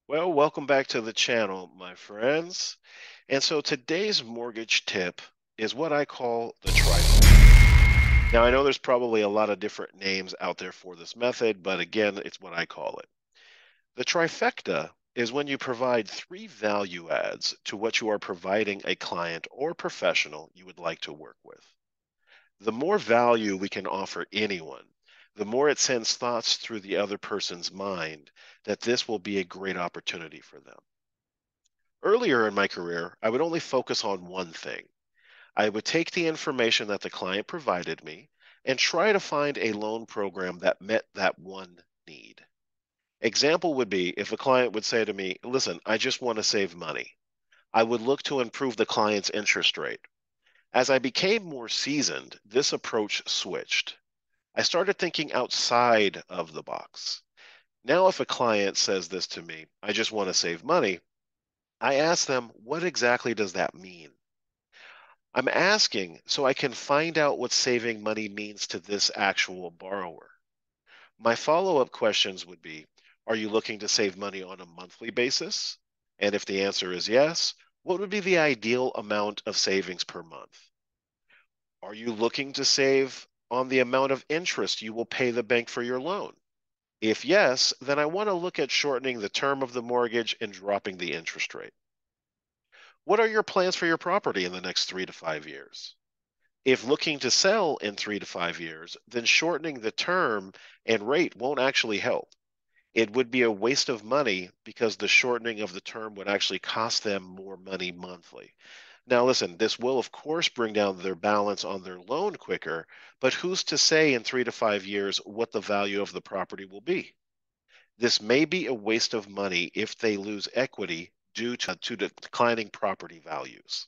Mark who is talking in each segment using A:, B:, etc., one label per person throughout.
A: Well, welcome back to the channel, my friends. And so today's mortgage tip is what I call the trifecta. Now, I know there's probably a lot of different names out there for this method, but again, it's what I call it. The trifecta is when you provide three value adds to what you are providing a client or professional you would like to work with. The more value we can offer anyone, the more it sends thoughts through the other person's mind that this will be a great opportunity for them. Earlier in my career, I would only focus on one thing. I would take the information that the client provided me and try to find a loan program that met that one need. Example would be if a client would say to me, listen, I just want to save money. I would look to improve the client's interest rate. As I became more seasoned, this approach switched. I started thinking outside of the box. Now, if a client says this to me, I just want to save money, I ask them, what exactly does that mean? I'm asking so I can find out what saving money means to this actual borrower. My follow-up questions would be, are you looking to save money on a monthly basis? And if the answer is yes, what would be the ideal amount of savings per month? Are you looking to save on the amount of interest you will pay the bank for your loan? If yes, then I want to look at shortening the term of the mortgage and dropping the interest rate. What are your plans for your property in the next 3 to 5 years? If looking to sell in 3 to 5 years, then shortening the term and rate won't actually help. It would be a waste of money because the shortening of the term would actually cost them more money monthly. Now, listen, this will, of course, bring down their balance on their loan quicker, but who's to say in 3 to 5 years what the value of the property will be? This may be a waste of money if they lose equity due to declining property values.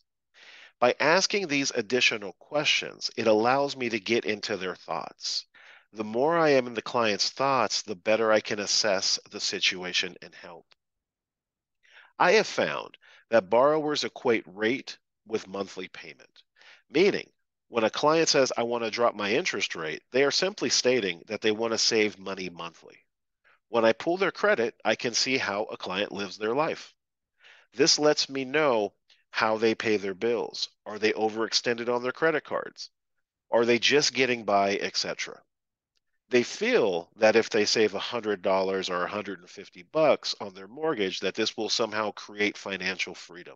A: By asking these additional questions, it allows me to get into their thoughts. The more I am in the client's thoughts, the better I can assess the situation and help. I have found that borrowers equate rate with monthly payment, meaning when a client says, I want to drop my interest rate, they are simply stating that they want to save money monthly. When I pull their credit, I can see how a client lives their life. This lets me know how they pay their bills. Are they overextended on their credit cards? Are they just getting by, etc.? They feel that if they save $100 or $150 on their mortgage, that this will somehow create financial freedom.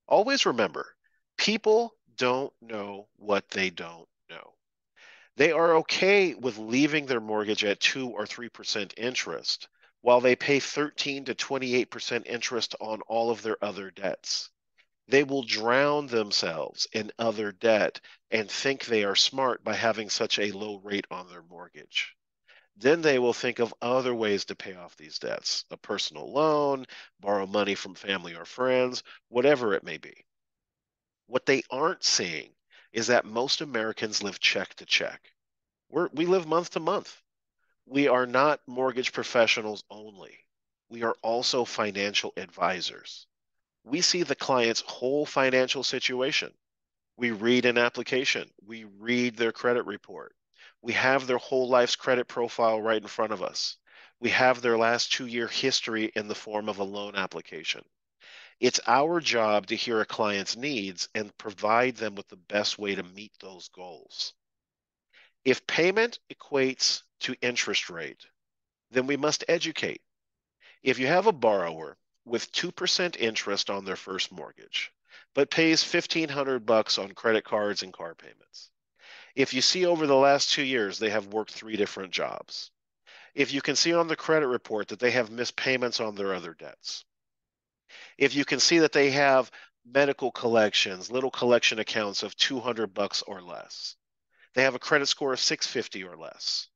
A: Always remember, people don't know what they don't know. They are okay with leaving their mortgage at 2 or 3% interest while they pay 13 to 28% interest on all of their other debts. They will drown themselves in other debt and think they are smart by having such a low rate on their mortgage. Then they will think of other ways to pay off these debts, a personal loan, borrow money from family or friends, whatever it may be. What they aren't seeing is that most Americans live check to check. We live month to month. We are not mortgage professionals only. We are also financial advisors. We see the client's whole financial situation. We read an application. We read their credit report. We have their whole life's credit profile right in front of us. We have their last 2 year history in the form of a loan application. It's our job to hear a client's needs and provide them with the best way to meet those goals. If payment equates to interest rate, then we must educate. If you have a borrower with 2% interest on their first mortgage, but pays $1,500 on credit cards and car payments, if you see over the last 2 years they have worked 3 different jobs, if you can see on the credit report that they have missed payments on their other debts, if you can see that they have medical collections, little collection accounts of $200 or less, they have a credit score of 650 or less,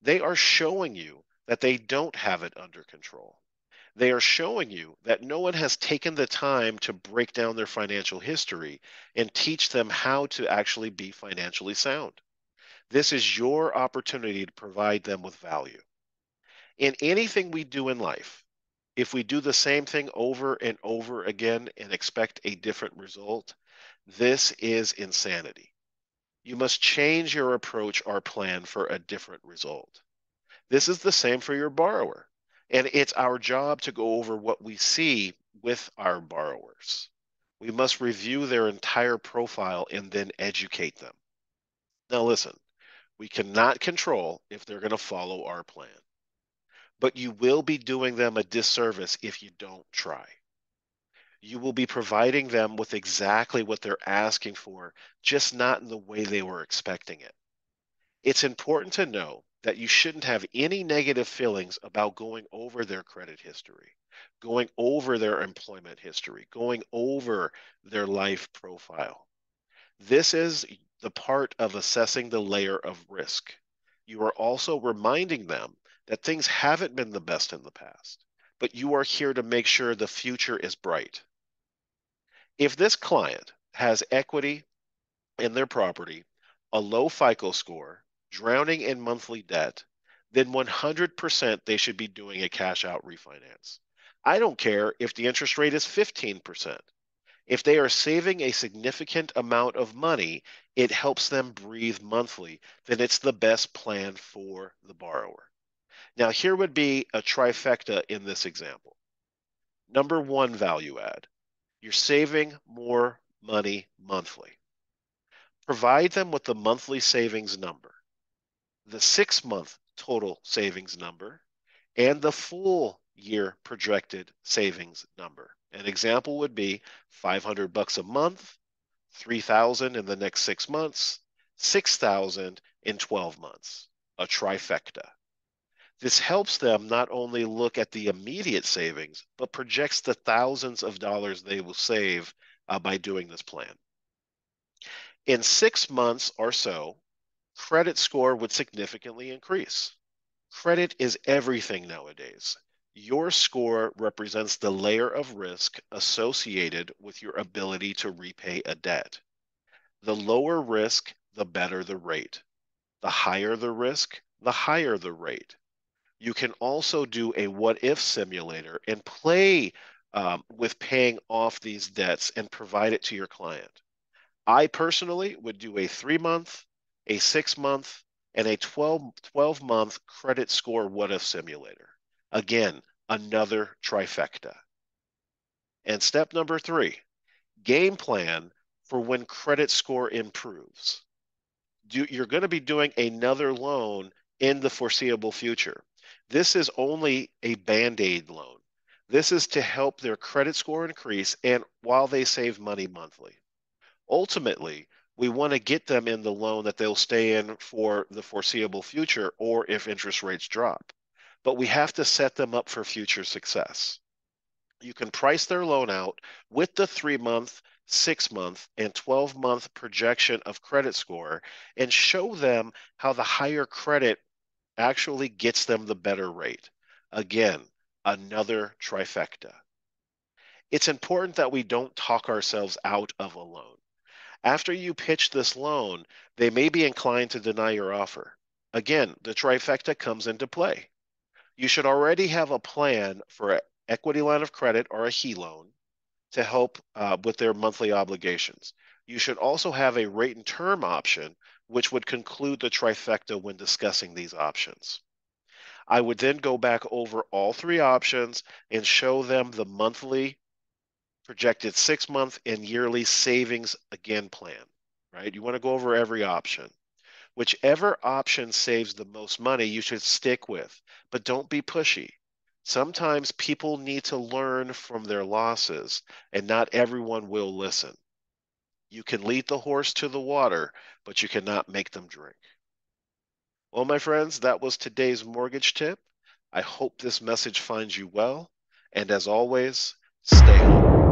A: they are showing you that they don't have it under control. They are showing you that no one has taken the time to break down their financial history and teach them how to actually be financially sound. This is your opportunity to provide them with value. In anything we do in life, if we do the same thing over and over again and expect a different result, this is insanity. You must change your approach or plan for a different result. This is the same for your borrower. And it's our job to go over what we see with our borrowers. We must review their entire profile and then educate them. Now, listen, we cannot control if they're going to follow our plan, but you will be doing them a disservice if you don't try. You will be providing them with exactly what they're asking for, just not in the way they were expecting it. It's important to know that you shouldn't have any negative feelings about going over their credit history, going over their employment history, going over their life profile. This is the part of assessing the layer of risk. You are also reminding them that things haven't been the best in the past, but you are here to make sure the future is bright. If this client has equity in their property, a low FICO score, drowning in monthly debt, then 100% they should be doing a cash out refinance. I don't care if the interest rate is 15%. If they are saving a significant amount of money, it helps them breathe monthly, then it's the best plan for the borrower. Now, here would be a trifecta in this example. Number one value add, you're saving more money monthly. Provide them with the monthly savings number, the 6-month total savings number, and the full year projected savings number. An example would be $500 a month, 3,000 in the next 6 months, 6,000 in 12 months, a trifecta. This helps them not only look at the immediate savings, but projects the thousands of dollars they will save by doing this plan. In 6 months or so, credit score would significantly increase. Credit is everything nowadays. Your score represents the layer of risk associated with your ability to repay a debt. The lower risk, the better the rate. The higher the risk, the higher the rate. You can also do a what if simulator and play with paying off these debts and provide it to your client. I personally would do a 3-month, a 6-month, and a 12-month credit score what if simulator. Again, another trifecta. And step number 3, game plan for when credit score improves. You're going to be doing another loan in the foreseeable future. This is only a band-aid loan. This is to help their credit score increase and while they save money monthly. Ultimately, we want to get them in the loan that they'll stay in for the foreseeable future or if interest rates drop. But we have to set them up for future success. You can price their loan out with the 3-month, 6-month, and 12-month projection of credit score and show them how the higher credit actually gets them the better rate. Again, another trifecta. It's important that we don't talk ourselves out of a loan. After you pitch this loan, they may be inclined to deny your offer. Again, the trifecta comes into play. You should already have a plan for an equity line of credit or a HE loan to help with their monthly obligations. You should also have a rate and term option, which would conclude the trifecta when discussing these options. I would then go back over all 3 options and show them the monthly projected 6-month and yearly savings again plan, right? You want to go over every option. Whichever option saves the most money, you should stick with, but don't be pushy. Sometimes people need to learn from their losses, and not everyone will listen. You can lead the horse to the water, but you cannot make them drink. Well, my friends, that was today's mortgage tip. I hope this message finds you well, and as always, stay home.